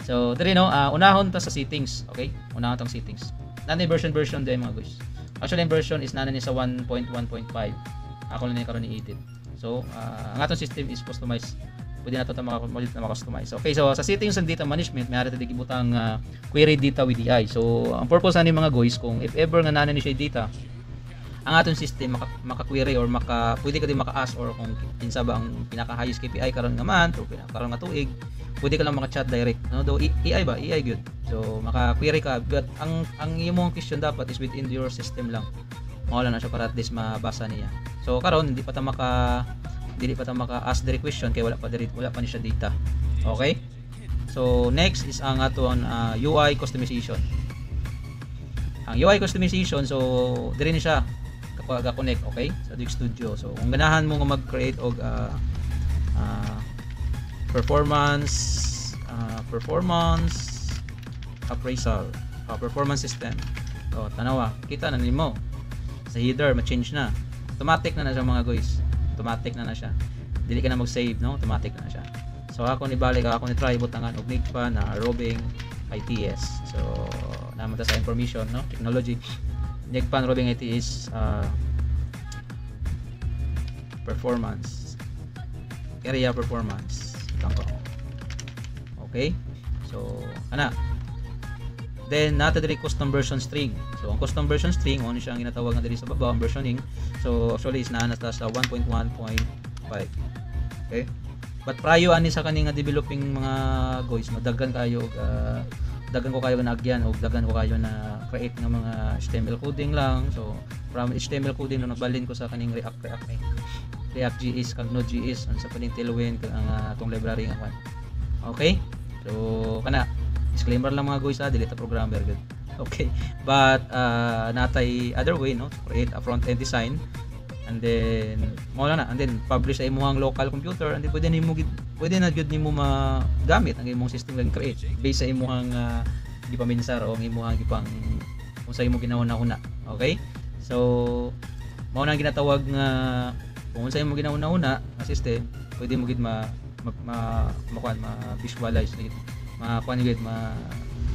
So diri no, unahon ta sa settings, okay? Unahon tang settings. Nanay version din mga guys. Actually, yung version is nanay sa 1.1.5. Ako lang ni karon ni edit. So, ang atong system is customized. Pwede na ito maka-customize. Okay, so sa settings ng data management, may ito gibutang query data with AI. So, ang purpose na ni mga guys, kung if ever nga nanay ni siya data, ang atong system maka-query or pwede ka din maka-ask, or kung kinsa ba ang pinaka-highest KPI karon nga month o karon nga tuig, pwede ka lang maka-chat direct, no? Do AI ba? AI good. So maka-query ka, but ang imong question dapat is within your system lang. Mawala na siya para at least mabasa niya. So karon hindi pa ta maka-ask direct question kay wala pa ni siya data. Okay? So next is ang aton UI customization. Ang UI customization, so diri ni siya ga-connect, okay? Sa Duke Studio. So kung ganahan mo nga mag-create og performance appraisal, performance system. So tanawa, kita na nimo sa header ma-change na. Automatic na siya mga guys. Automatic na siya. Dili ka na mag-save, no? Automatic na siya. So ako ni try butangan og NIGPA na roving ITS. So naman ta sa information, no? Technology. NIGPA roving ITS performance. Area performance. Okay? So, then nato diri custom version string. So ang custom version string mo ni siya ang ginatawag nga diri sa baba, ang versioning. So actually is naa na sa 1.1.5. Okay? But prayo ani sa kaning developing mga guys, daghan ko kayo na agyan o daghan ko kayo na create ng mga HTML coding lang. So from HTML coding no nagbalin ko sa kaning React.js kag Node.js sa kaning Tailwind kag ang atong library nga kwan. Okay? So disclaimer lang mga guys, dili ta programmer good. Okay, but natay other way, no, to create a front-end design, and then and then publish sa imong local computer, and then pwede na gyud nimo magamit ang imong system nga create based sa imong gipaminsar o ang imong gipang kung sa imong ginahuna-huna. Okay, so mao na ginatawag nga kung sa imong ginahuna-huna nga system, pwede mo gid ma-visualize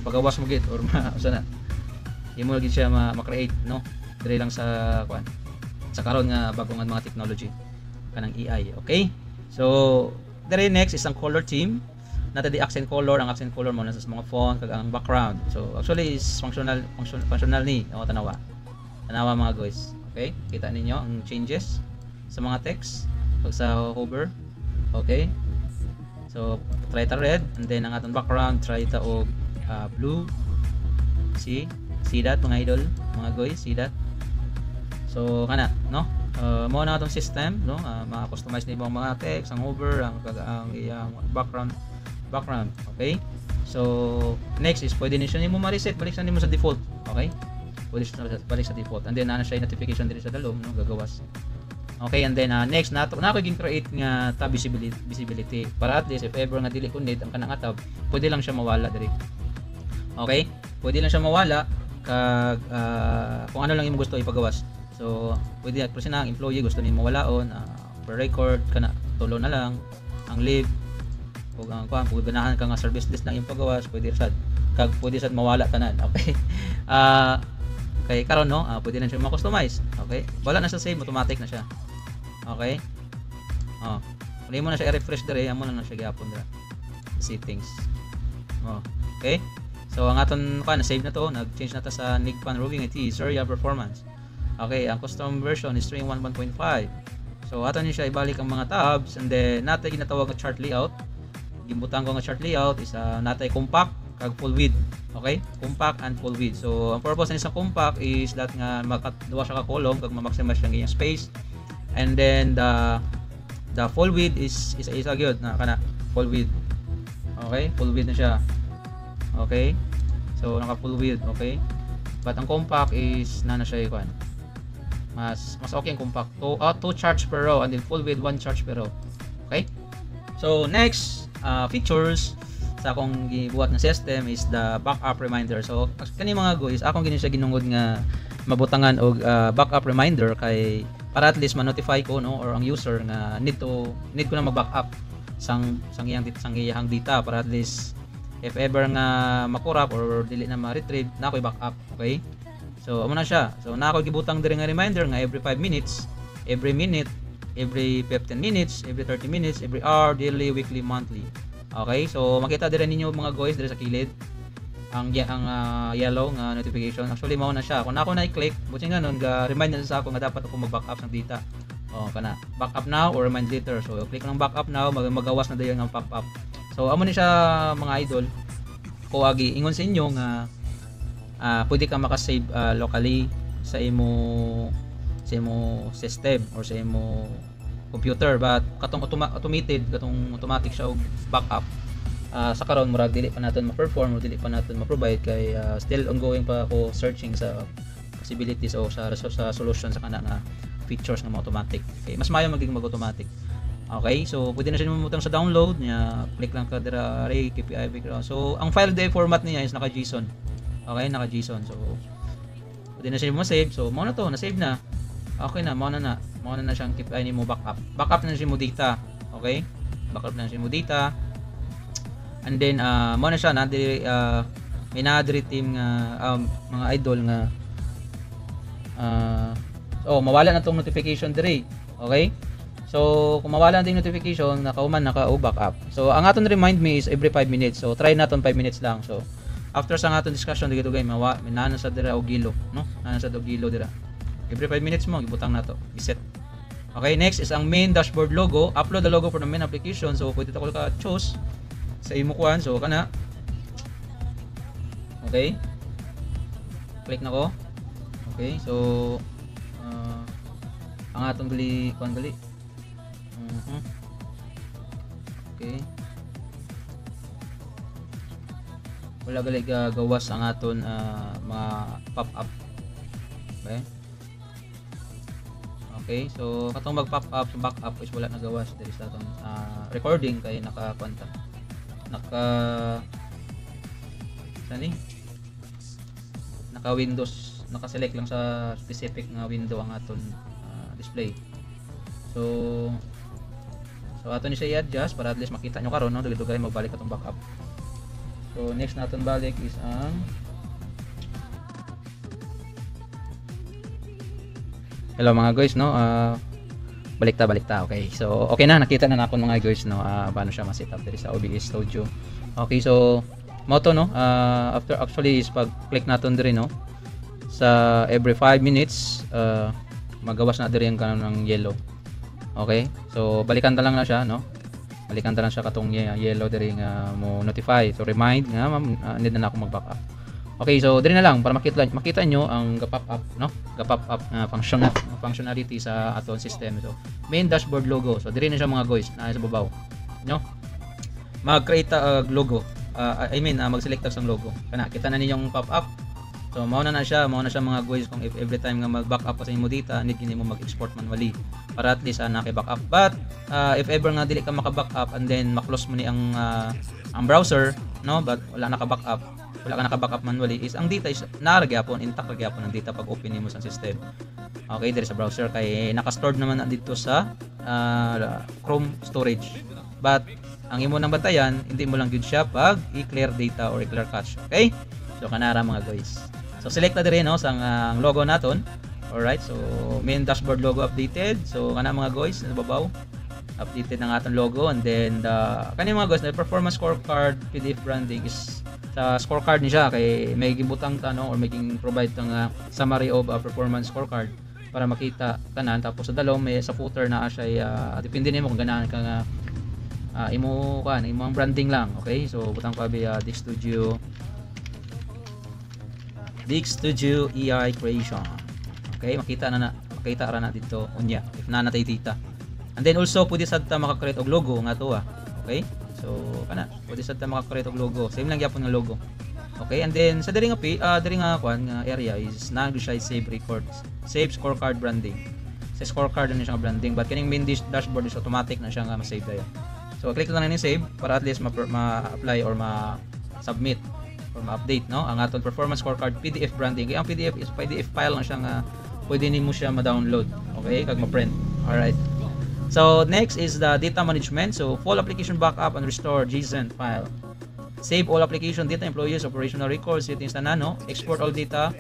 pagawas mo gid or usa na imo gid siya ma-create, no, dire lang sa karon nga bagong mga technology kanang AI. Okay, so dire next is ang color theme. Nata di accent color. Ang accent color mo na sa mga font kag ang background. So actually is functional ni tanawa mga guys. Okay, kita ninyo ang changes sa mga text pag sa hover. Okay, so try ta red, and then ang atong background try ta og blue. See that mga idol, mga guys, see that. So no, mao na atong system, no, ma-customize na ibang mga text, ang hover, ang iyang background. Okay, so next is pwede ni siya nimo ma-reset, balik sa nimo sa default. Okay, pwede siya balik sa default, and then siya notification diri sa dalom, no, gagawas. Okay, and then next na ko create nga tab visibility para at least if ever nga dili ko need ang kanang tab, pwede lang siya mawala diri. Okay, pwede lang siya mawala kag kung ano lang imong gusto ipagawas. So pwede kasi na ang employee gusto nimo walaon, per record kana tulo na lang ang leave ug ang kung ganahan ka nga service list lang imong pagawas, pwede sad mawala tanan. Okay, kay karon, no, pwede na siya ma-customize. Okay, wala na siya save, automatic na siya. Okay, kung mo na siya i-refresh dire, amo na siya gyapon dira settings. Okay, so ang aton save na to, nag-change na ta sa NIGPA roving ITS area performance. Okay, ang custom version is string 1.5. So aton ni siya ibalik ang mga tabs, and then natay ginatawag nga chart layout. Gimbutang ko nga chart layout is natay compact kag full width. Okay, compact and full width. So ang purpose ni sa compact is that nga makaduwa siya ka column kag ma-maximize ang iyang space, and then the full width is isa gyud na kana full width. Okay, full width na siya. Okay, so naka full width. Okay, but ang compact is na siya ikuan mas okay ang compact, 2 charts per row, and then full width 1 charge per row. Okay, so next features sa akong gibuhat ng system is the backup reminder. So kani mga guys, akong gini siya ginungod nga mabutangan og backup reminder kay para at least ma-notify ko, no, or ang user nga need ko na mag-backup sang iyang data para at least if ever nga makurap or dili na ma-retrieve, na ako'y backup. Okay? So amo na siya. So na ako gibutang diri nga reminder nga every 5 minutes, every minute, every 15 minutes, every 30 minutes, every hour, daily, weekly, monthly. Okay? So makita diri ninyo mga guys diri sa kilid ang yellow nga notification. Actually mao na siya. Kung ako na i-click, buti nga nun ga remind na sa ako nga dapat ako mag-backup ng data. Oh, kana. Backup now or remind later. So click ng backup now, magawas na dayon ang pop-up. So amo ni siya mga idol. Ko agi ingon sa inyo nga pwede ka maka-save locally sa imo system or sa imo computer, but katong automatic siya og backup. Sa karon murag dili pa natin ma-perform o dili pa natin ma-provide kay still ongoing pa ako searching sa possibilities o sa solution sa kana nga features ng automatic. Okay, mas mayo maging mag-automatic. Okay, so pwede na siya mamutang sa download niya, click lang ka dira array KPI background. So ang file day format niya is naka JSON. Okay, naka JSON. So pwede na siya ma-save. So mao na to, na-save na. Okay na, mao na siyang KPI nimo backup. Backup na siya mo data. Okay? Backup na siya mo data. And then mao na siya na may na-diri team nga mga idol nga mawala na tong notification diri. Okay? So kung mawala na ting notification, backup. So ang aton remind me is every 5 minutes. So try naton 5 minutes lang. So after sa aton discussion dito guys, nana sa dira og gilo, no? Nana sa gilo dira. Every 5 minutes mo gibutang nato, i-set. Okay, next is ang main dashboard logo. Upload the logo for the main application. So pwede ta ko ka choose sa imo kuan. So kana. Okay. Click na ko. Okay, so ang atong gali kuan gali. Okay. Wala gali gawas ang aton mga pop-up. Okay. Okay, so katong mag-pop-up sa backup is wala na gawas diri sa atong recording kay naka-kwanta. Naka Windows, naka-select lang sa specific nga window ang aton display. So ato ni siya i-adjust para at least makita nyo karon no, dugay magbalik atong backup. So next naton balik is ang hello mga guys no, balik ta. Okay, so okay na, nakita na nakon mga guys no, paano siya ma-set up diri sa OBS Studio. Okay, so mo to no, after actually is pag click naton diri no sa every 5 minutes magawas na diri ang kanon ng yellow. Okay, so balikan ta lang na siya no, balikan ta lang siya katong yellow diri nga mo notify to remind nga need na ako mag-backup. Okay, so diri na lang para makita nyo ang ga-pop up no, ga-pop up functionality sa aton system. So main dashboard logo, so diri na siya mga guys na sa babaw no, mag-create logo, mag-select sa logo kana kita na ninyong pop up. So mao na siya mga guys, kung if every time nga mag-backup sa imo data need kini mo mag-export manually para at least naki-backup. But if ever nga dili ka maka-backup and then ma-close mo ni ang browser no, but wala ka naka-backup manually, is ang data is naragyapon, intact ragyapon ang data pag open nimo sa system. Okay, diri sa browser kay naka-stored naman na dito sa Chrome storage. But ang imo nang bantayan, hindi mo lang gyud siya pag i-clear data or i-clear cache. Okay? So kanara mga guys. So select na diri no sa logo naton. Alright, so main dashboard logo updated. So kana mga guys, sa babaw updated ng aton logo, and then kani mga guys, na performance scorecard PDF branding is sa scorecard ni siya kay may gibutang ta no, or making provide tang summary of performance scorecard para makita tanan. Tapos sa dalom may sa footer na siya depende nimo kung ganahan ka nga imo ang branding lang. Okay, so butang pa Dig Studio AI Creation. Okay, makita ra na dito unya if natay data. And then also pwede sad ta maka-create og logo nga to Okay? So kana pwede sad ta maka-create og logo. Same lang gyapon nga logo. Okay, and then sa diri nga area is save records. Save scorecard branding. Sa scorecard na siya nga branding, but kining main dashboard is automatic na siya nga ma-save dayon. So click lang na ni save para at least ma-apply or ma-submit or ma-update no ang aton performance scorecard PDF branding. Kaya ang PDF is PDF file lang siya nga pwede nimo siya ma-download. Okay, kag ma-print. All right. So next is the data management. So full application backup and restore JSON file. Save all application data, employees, operational records, settings tanan, no? Export all data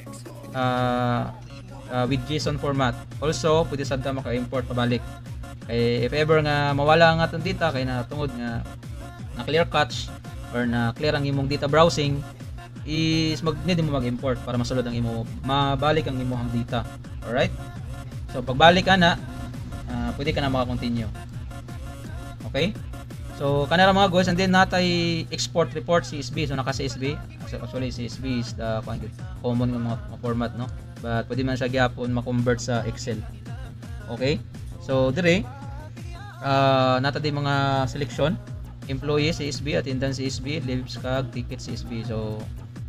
with JSON format. Also, pwede sad ta maka-import pabalik. Kay if ever nga mawala nga atong data kay na tungod nga na clear cache or na clear ang imong data browsing, is need mo mag-import para masulod ang mabalik ang imong data. Alright? So pagbalik ka na, pwede ka na maka-continue. Okay? So kanara mga guys, and then natay export report CSV. So naka CSV. Actually CSV is the common ng mga format, no? But pwede man siya gyapon ma-convert sa Excel. Okay? So dire nata di mga selection, employee CSV, attendance CSV, leaves kag ticket CSV. So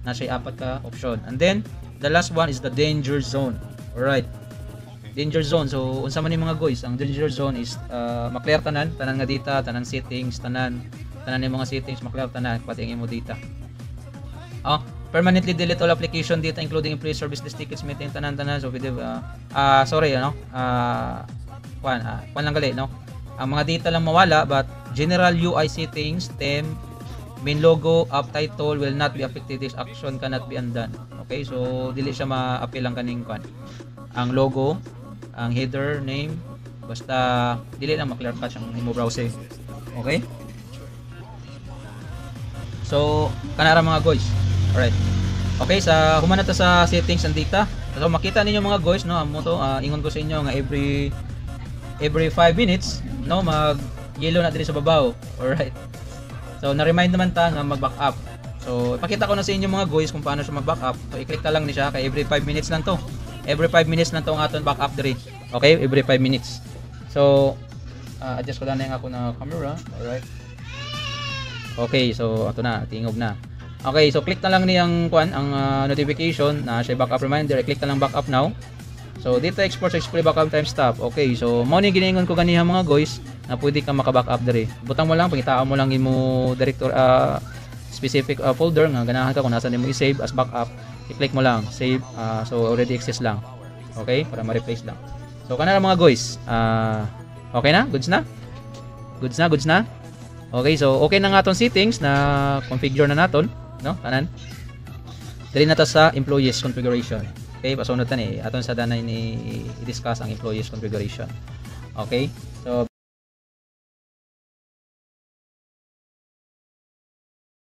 nasa apat ka option. And then the last one is the danger zone. Alright, danger zone. So unsa man ni mga guys, ang danger zone is ma-clear tanan nga data, tanan settings, tanan ni mga settings, ma-clear tanan pati ang imong data. Permanently delete all application data including employee service list, tickets, meeting, tanan. So pwede sorry kwan lang gali, no? Ang mga data lang mawala, but general UI settings, theme, main logo, app title will not be affected. This action cannot be undone. Okay, so dili siya ma-appeal ang kaning kwan. Ang logo, ang header, name, basta dili lang ma-clear cache ang imo browser. Okay? So, kanara mga guys. Alright. Okay, sa humana ta sa settings and data. So makita ninyo mga guys, no, amo to ingon ko sa inyo nga every 5 minutes, no, mag yellow na diri sa babaw. Alright. So na-remind naman ta nga mag-backup. So ipakita ko na sa inyo mga guys kung paano siya mag-backup. So i-click ta lang ni siya kay every 5 minutes lang to. Every 5 minutes lang to ang aton backup diri. Okay, every 5 minutes. So adjust ko lang na yung ako na camera. Alright. Okay, so ato na, tingog na. Okay, so click na lang niyang kwan ang notification na siya backup reminder. I-click na lang backup now. So dito export successfully backup time stop. Okay, so mo ni giningon ko ganiha mga guys na pwede ka maka-backup diri. Butang mo lang, pangitaan mo lang imo director specific folder nga ganahan ka kung nasaan nimo i-save as backup. I-click mo lang save, so already access lang. Okay, para ma-replace lang. So kana mga guys, okay na? Goods na? Goods na? Okay, so okay na nga atong settings na configure na naton, no? Tanan. Dili na ta sa employees configuration. Okay, pasunod tan aton sa danay ni i-discuss ang employees configuration. Okay? So